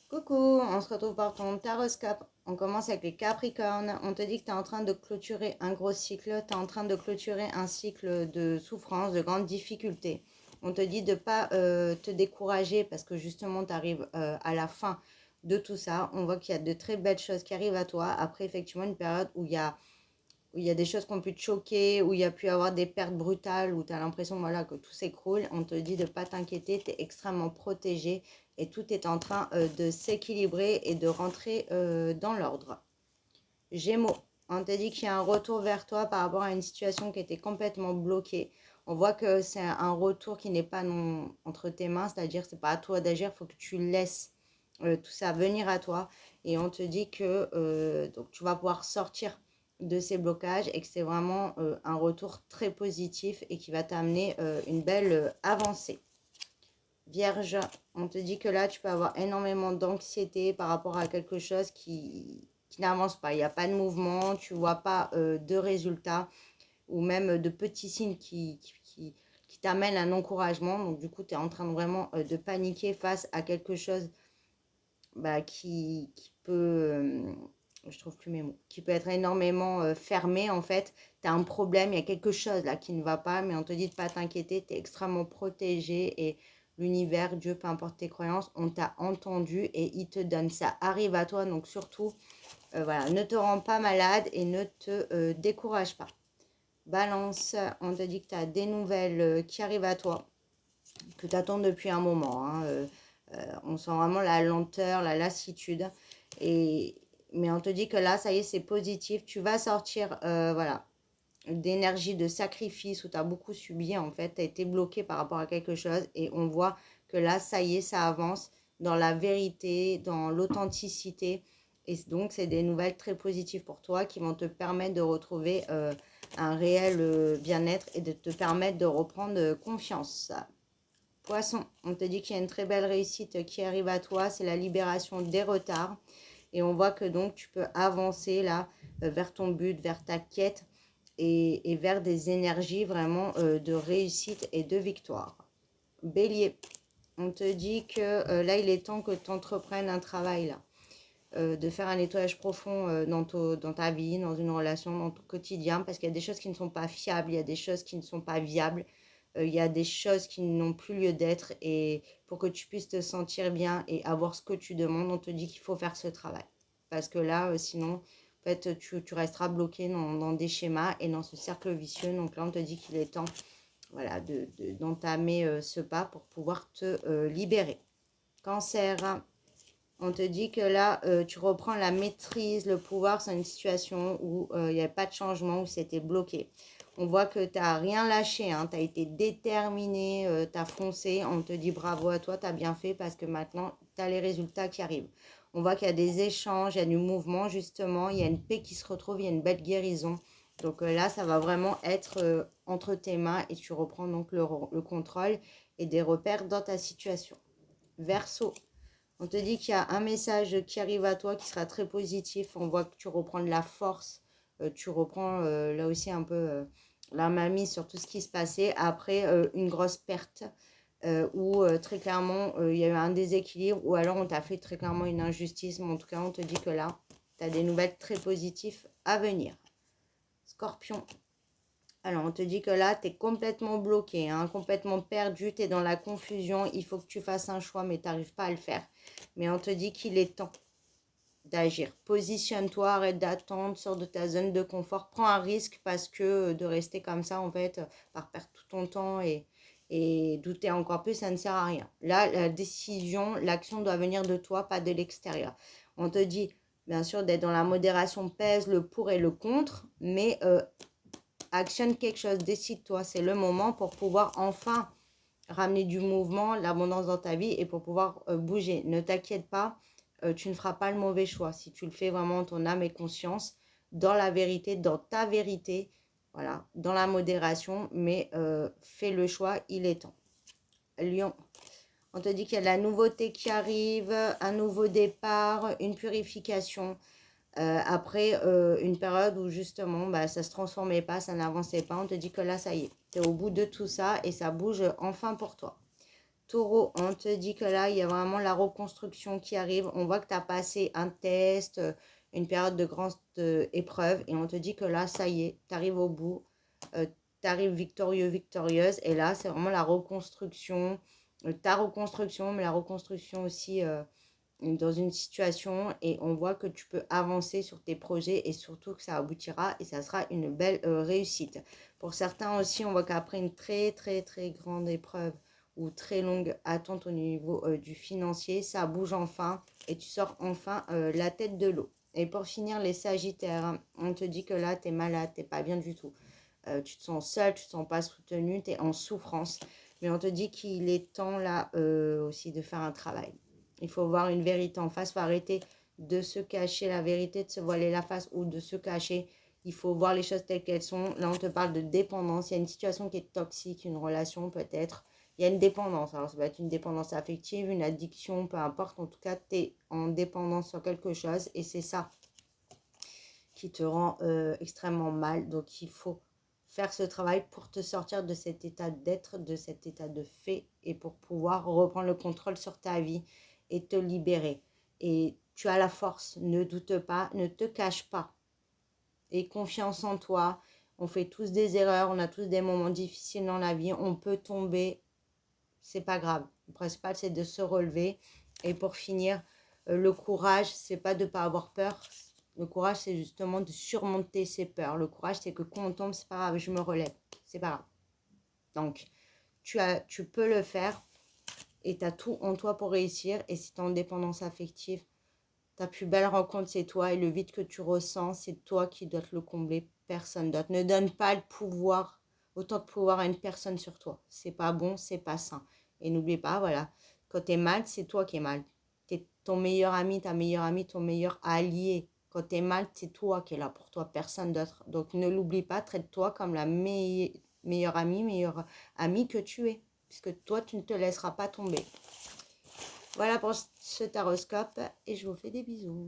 Coucou, on se retrouve pour ton taroscope. On commence avec les Capricornes. On te dit que tu es en train de clôturer un gros cycle, tu es en train de clôturer un cycle de souffrance, de grandes difficultés. On te dit de ne pas te décourager parce que justement tu arrives à la fin de tout ça. On voit qu'il y a de très belles choses qui arrivent à toi après effectivement une période où il y a des choses qui ont pu te choquer, où il y a pu avoir des pertes brutales, où tu as l'impression voilà, que tout s'écroule. On te dit de ne pas t'inquiéter, tu es extrêmement protégé et tout est en train de s'équilibrer et de rentrer dans l'ordre. Gémeaux, on te dit qu'il y a un retour vers toi par rapport à une situation qui était complètement bloquée. On voit que c'est un retour qui n'est pas non, entre tes mains, c'est-à-dire que ce n'est pas à toi d'agir, il faut que tu laisses tout ça venir à toi. Et on te dit que donc tu vas pouvoir sortir de ces blocages et que c'est vraiment un retour très positif et qui va t'amener une belle avancée. Vierge, on te dit que là, tu peux avoir énormément d'anxiété par rapport à quelque chose qui n'avance pas. Il n'y a pas de mouvement, tu ne vois pas de résultats ou même de petits signes qui t'amènent un encouragement. Donc, du coup, tu es en train de vraiment de paniquer face à quelque chose qui peut, je trouve plus mes mots, qui peut être énormément fermé en fait. Tu as un problème, il y a quelque chose là qui ne va pas, mais on te dit de pas t'inquiéter, tu es extrêmement protégé et l'univers, Dieu, peu importe tes croyances, on t'a entendu et il te donne. Ça arrive à toi, donc surtout, voilà, ne te rends pas malade et ne te décourage pas. Balance, on te dit que tu as des nouvelles qui arrivent à toi, que tu attends depuis un moment. On sent vraiment la lenteur, la lassitude. Mais on te dit que là, ça y est, c'est positif. Tu vas sortir voilà, d'énergie de sacrifice où tu as beaucoup subi. En fait, tu as été bloqué par rapport à quelque chose. Et on voit que là, ça y est, ça avance dans la vérité, dans l'authenticité. Et donc, c'est des nouvelles très positives pour toi qui vont te permettre de retrouver un réel bien-être et de te permettre de reprendre confiance. Poisson, on te dit qu'il y a une très belle réussite qui arrive à toi, c'est la libération des retards. Et on voit que donc tu peux avancer là vers ton but, vers ta quête et vers des énergies vraiment de réussite et de victoire. Bélier, on te dit que là il est temps que tu entreprennes un travail là. De faire un nettoyage profond dans ta vie, dans une relation, dans ton quotidien, parce qu'il y a des choses qui ne sont pas fiables, il y a des choses qui ne sont pas viables, il y a des choses qui n'ont plus lieu d'être, et pour que tu puisses te sentir bien et avoir ce que tu demandes, on te dit qu'il faut faire ce travail. Parce que là, sinon, en fait, tu resteras bloqué dans des schémas et dans ce cercle vicieux. Donc là, on te dit qu'il est temps voilà, d'entamer ce pas pour pouvoir te libérer. Cancer, on te dit que là, tu reprends la maîtrise, le pouvoir sur une situation où il n'y avait pas de changement, où c'était bloqué. On voit que tu n'as rien lâché, hein, tu as été déterminé, tu as foncé. On te dit bravo à toi, tu as bien fait parce que maintenant, tu as les résultats qui arrivent. On voit qu'il y a des échanges, il y a du mouvement justement, il y a une paix qui se retrouve, il y a une belle guérison. Donc là, ça va vraiment être entre tes mains et tu reprends donc le contrôle et des repères dans ta situation. Verseau. On te dit qu'il y a un message qui arrive à toi qui sera très positif. On voit que tu reprends de la force. Tu reprends là aussi un peu la mamie sur tout ce qui se passait après une grosse perte où très clairement il y a eu un déséquilibre ou alors on t'a fait très clairement une injustice. Mais en tout cas, on te dit que là, tu as des nouvelles très positives à venir. Scorpion. Alors, on te dit que là, tu es complètement bloqué, hein, complètement perdu, tu es dans la confusion, il faut que tu fasses un choix, mais tu n'arrives pas à le faire. Mais on te dit qu'il est temps d'agir. Positionne-toi, arrête d'attendre, sors de ta zone de confort, prends un risque parce que de rester comme ça, en fait, par perdre tout ton temps et douter encore plus, ça ne sert à rien. Là, la décision, l'action doit venir de toi, pas de l'extérieur. On te dit, bien sûr, d'être dans la modération, pèse le pour et le contre, mais actionne quelque chose, décide-toi, c'est le moment pour pouvoir enfin ramener du mouvement, l'abondance dans ta vie et pour pouvoir bouger. Ne t'inquiète pas, tu ne feras pas le mauvais choix. Si tu le fais vraiment en ton âme et conscience, dans la vérité, dans ta vérité, voilà, dans la modération, mais fais le choix, il est temps. Lion, on te dit qu'il y a de la nouveauté qui arrive, un nouveau départ, une purification. Après une période où justement ça se transformait pas, ça n'avançait pas, on te dit que là ça y est, tu es au bout de tout ça et ça bouge enfin pour toi. Taureau, on te dit que là, il y a vraiment la reconstruction qui arrive. On voit que tu as passé un test, une période de grande épreuve. Et on te dit que là, ça y est, tu arrives au bout. Tu arrives victorieux, victorieuse. Et là, c'est vraiment la reconstruction. Ta reconstruction, mais la reconstruction aussi dans une situation. Et on voit que tu peux avancer sur tes projets et surtout que ça aboutira et ça sera une belle réussite. Pour certains aussi, on voit qu'après une très, très, très grande épreuve, ou très longue attente au niveau du financier, ça bouge enfin et tu sors enfin la tête de l'eau. Et pour finir, les Sagittaires, hein, on te dit que là, tu es malade, tu n'es pas bien du tout. Tu te sens seul, tu ne te sens pas soutenu, tu es en souffrance. Mais on te dit qu'il est temps là aussi de faire un travail. Il faut voir une vérité en face, il faut arrêter de se cacher la vérité, de se voiler la face ou de se cacher. Il faut voir les choses telles qu'elles sont. Là, on te parle de dépendance. Il y a une situation qui est toxique, une relation peut-être. Il y a une dépendance. Alors, ça peut être une dépendance affective, une addiction, peu importe. En tout cas, tu es en dépendance sur quelque chose et c'est ça qui te rend extrêmement mal. Donc, il faut faire ce travail pour te sortir de cet état d'être, de cet état de fait et pour pouvoir reprendre le contrôle sur ta vie et te libérer. Et tu as la force, ne doute pas, ne te cache pas. Et confiance en toi. On fait tous des erreurs, on a tous des moments difficiles dans la vie, on peut tomber, c'est pas grave. Le principal, c'est de se relever. Et pour finir, le courage, c'est pas de ne pas avoir peur. Le courage, c'est justement de surmonter ses peurs. Le courage, c'est que quand on tombe, c'est pas grave, je me relève. C'est pas grave. Donc, tu peux le faire et tu as tout en toi pour réussir. Et si tu es en dépendance affective, ta plus belle rencontre, c'est toi. Et le vide que tu ressens, c'est toi qui dois te le combler. Personne d'autre. Ne donne pas le pouvoir, autant de pouvoir à une personne sur toi. C'est pas bon, c'est pas sain. Et n'oublie pas, voilà, quand tu es mal, c'est toi qui es mal. T'es ton meilleur ami, ta meilleure amie, ton meilleur allié. Quand tu es mal, c'est toi qui es là pour toi, personne d'autre. Donc ne l'oublie pas, traite-toi comme la meilleure amie, meilleure amie que tu es. Puisque toi, tu ne te laisseras pas tomber. Voilà pour ce taroscope et je vous fais des bisous.